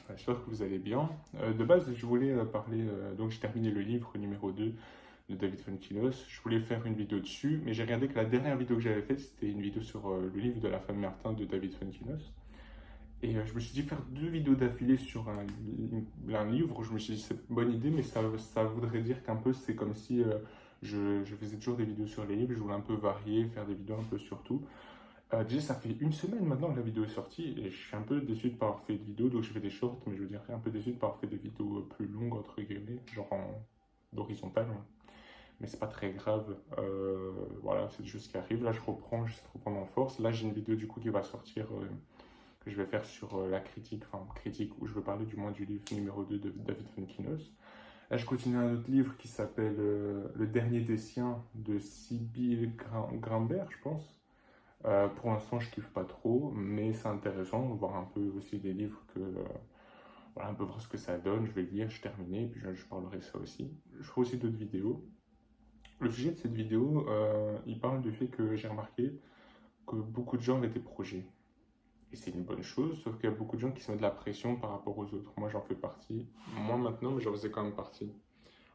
J'espère que vous allez bien. De base, je voulais parler, donc j'ai terminé le livre numéro 2 de David Fuenkinos. Je voulais faire une vidéo dessus, mais j'ai regardé que la dernière vidéo que j'avais faite, c'était une vidéo sur le livre de la femme Martin de David Fuenkinos. Et je me suis dit faire deux vidéos d'affilée sur un livre. Je me suis dit c'est une bonne idée, mais ça voudrait dire qu'un peu c'est comme si je faisais toujours des vidéos sur les livres. Je voulais un peu varier, faire des vidéos un peu sur tout. Déjà, ça fait une semaine maintenant que la vidéo est sortie et je suis un peu déçu de ne pas avoir fait de vidéo, donc je fais des shorts, mais je veux dire un peu déçu de ne pas avoir fait de vidéos plus longues, entre guillemets, genre en d'horizontale, hein. Mais c'est pas très grave, voilà, c'est des choses qui arrivent. Là, j'essaie de reprendre en force. Là, j'ai une vidéo du coup qui va sortir, que je vais faire sur la critique, enfin critique, où je veux parler du moins du livre numéro 2 de David Fuenkinos. Là, je continue un autre livre qui s'appelle Le dernier des siens de Sibyl Grimbert, je pense. Pour l'instant, je kiffe pas trop, mais c'est intéressant de voir un peu aussi des livres voilà, un peu voir ce que ça donne. Je vais le lire, je termine, puis je parlerai de ça aussi. Je ferai aussi d'autres vidéos. Le sujet de cette vidéo, il parle du fait que j'ai remarqué que beaucoup de gens avaient des projets. Et c'est une bonne chose, sauf qu'il y a beaucoup de gens qui se mettent de la pression par rapport aux autres. Moi, j'en fais partie. Moi, maintenant, mais j'en faisais quand même partie.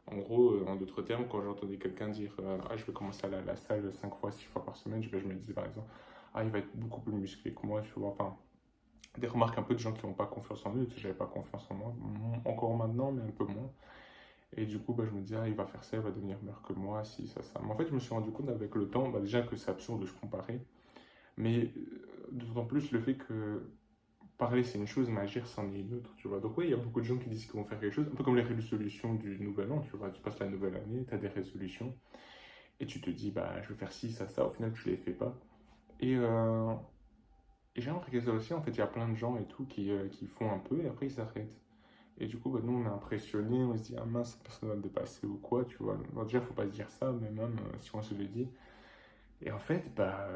En gros, en d'autres termes, quand j'entendais quelqu'un dire ah, je vais commencer à aller à la salle 5 fois, 6 fois par semaine, je me disais par exemple ah, il va être beaucoup plus musclé que moi, tu vois. Enfin, des remarques un peu de gens qui n'ont pas confiance en eux, tu sais, j'avais pas confiance en moi, encore maintenant, mais un peu moins. Et du coup, bah, je me disais, ah, il va faire ça, il va devenir meilleur que moi, si, ça. Mais en fait, je me suis rendu compte avec le temps, bah, déjà que c'est absurde de se comparer, mais d'autant plus le fait que parler c'est une chose, mais agir c'en est une autre, tu vois. Donc oui, il y a beaucoup de gens qui disent qu'ils vont faire quelque chose, un peu comme les résolutions du nouvel an, tu vois. Tu passes la nouvelle année, tu as des résolutions, et tu te dis, bah, je vais faire ci, ça, au final, tu les fais pas. Et, euh, et j'ai remarqué ça aussi, en fait, il y a plein de gens et tout qui font un peu, et après ils s'arrêtent. Et du coup, bah, nous, on est impressionnés, on se dit, ah mince, cette personne va me dépasser ou quoi, tu vois. Bon, déjà, faut pas se dire ça, mais même si on se le dit. Et en fait, bah,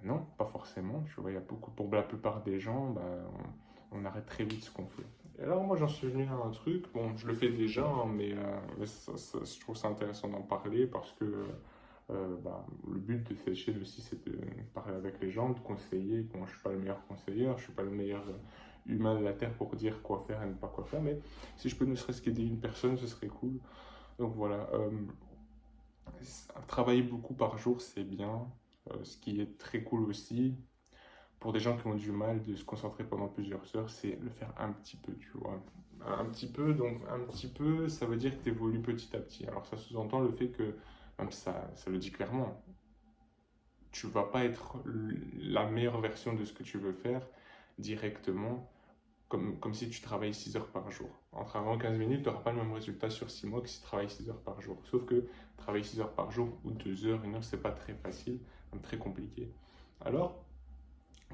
non, pas forcément, tu vois. Il y a beaucoup, pour la plupart des gens, bah, on arrête très vite ce qu'on fait. Et alors, moi, j'en suis venu à un truc, bon, je le fais déjà, hein, mais je trouve ça intéressant d'en parler parce que bah, le but de cette chaîne aussi, c'est de parler avec les gens, de conseiller. Bon, je suis pas le meilleur conseiller, je suis pas le meilleur humain de la Terre pour dire quoi faire et ne pas quoi faire, mais si je peux ne serait-ce qu'aider une personne, ce serait cool. Donc voilà, travailler beaucoup par jour, c'est bien. Ce qui est très cool aussi, pour des gens qui ont du mal de se concentrer pendant plusieurs heures, c'est le faire un petit peu, tu vois. Un petit peu, donc un petit peu, ça veut dire que tu évolues petit à petit. Alors ça sous-entend le fait que, même ça le dit clairement, tu vas pas être la meilleure version de ce que tu veux faire directement, comme si tu travailles 6 heures par jour. En travaillant 15 minutes, tu n'auras pas le même résultat sur 6 mois que si tu travailles 6 heures par jour. Sauf que travailler 6 heures par jour ou 2 heures, 1 heure, c'est pas très facile, même très compliqué. Alors,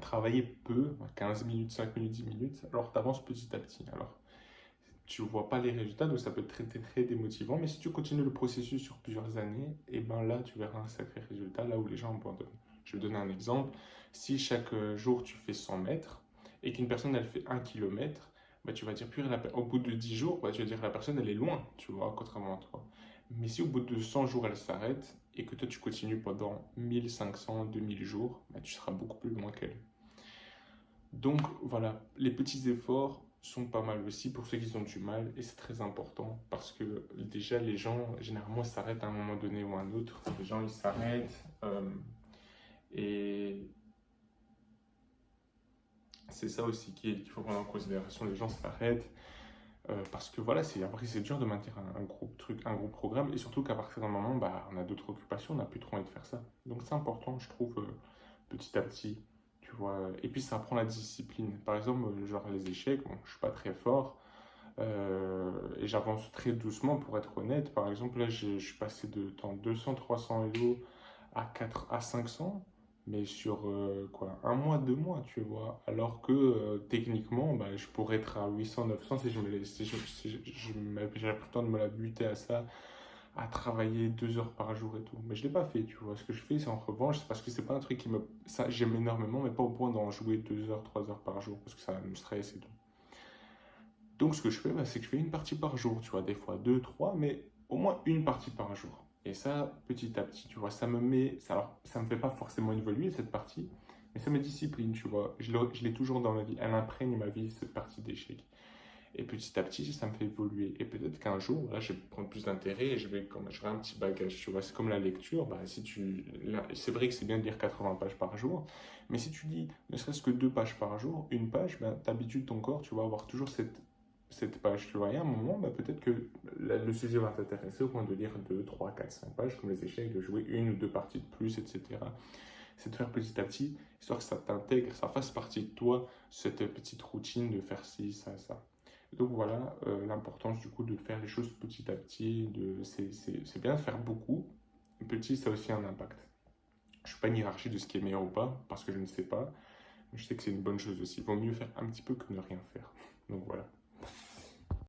travailler peu, 15 minutes, 5 minutes, 10 minutes, alors tu avances petit à petit. Alors, tu ne vois pas les résultats, donc ça peut être très, très, très démotivant. Mais si tu continues le processus sur plusieurs années, et ben là, tu verras un sacré résultat, là où les gens abandonnent. Je vais donner un exemple. Si chaque jour tu fais 100 mètres et qu'une personne elle fait 1 kilomètre, bah, tu vas dire, puis au bout de 10 jours, bah, tu vas dire la personne elle est loin, tu vois, contrairement à toi. Mais si au bout de 100 jours elle s'arrête et que toi tu continues pendant 1500, 2000 jours, bah, tu seras beaucoup plus loin qu'elle. Donc voilà, les petits efforts sont pas mal aussi pour ceux qui ont du mal et c'est très important parce que déjà les gens généralement s'arrêtent à un moment donné ou à un autre. Les gens ils s'arrêtent et c'est ça aussi qu'il faut prendre en considération. Les gens s'arrêtent parce que voilà, après c'est dur de maintenir un groupe truc, un groupe programme et surtout qu'à partir d'un moment, bah, on a d'autres occupations, on n'a plus trop envie de faire ça. Donc c'est important, je trouve, petit à petit, tu vois. Et puis ça apprend la discipline. Par exemple, genre les échecs, bon, je suis pas très fort et j'avance très doucement pour être honnête. Par exemple, là, je suis passé de temps 200-300 Elo à 500 mais sur quoi, un mois, 2 mois, tu vois. Alors que techniquement, bah, je pourrais être à 800-900 si je me laisse, j'avais pris le temps de me la buter à ça, à travailler 2 heures par jour et tout. Mais je l'ai pas fait, tu vois. Ce que je fais, c'est en revanche, c'est parce que c'est pas un truc ça, j'aime énormément, mais pas au point d'en jouer 2 heures, 3 heures par jour, parce que ça me stresse et tout. Donc ce que je fais, bah, c'est que je fais une partie par jour, tu vois, des fois deux, trois, mais au moins une partie par jour. Et ça, petit à petit, tu vois, alors, ça me fait pas forcément évoluer cette partie, mais ça me discipline, tu vois. Je l'ai toujours dans ma vie. Elle imprègne ma vie, cette partie d'échec. Et petit à petit, ça me fait évoluer. Et peut-être qu'un jour, là, je vais prendre plus d'intérêt et j'aurai un petit bagage. Tu vois, c'est comme la lecture. Bah, c'est vrai que c'est bien de lire 80 pages par jour, mais si tu lis ne serait-ce que 2 pages par jour, une page, bah, t'habitues ton corps, tu vas avoir toujours cette page. Tu vois, et à un moment, bah, peut-être que le sujet va t'intéresser au point de lire 2, 3, 4, 5 pages, comme les échecs, de jouer une ou deux parties de plus, etc. C'est de faire petit à petit, histoire que ça t'intègre, ça fasse partie de toi, cette petite routine de faire ci, ça. Donc voilà, l'importance du coup de faire les choses petit à petit, c'est bien de faire beaucoup, petit ça a aussi un impact. Je ne suis pas une hiérarchie de ce qui est meilleur ou pas, parce que je ne sais pas, mais je sais que c'est une bonne chose aussi. Il vaut mieux faire un petit peu que ne rien faire. Donc voilà.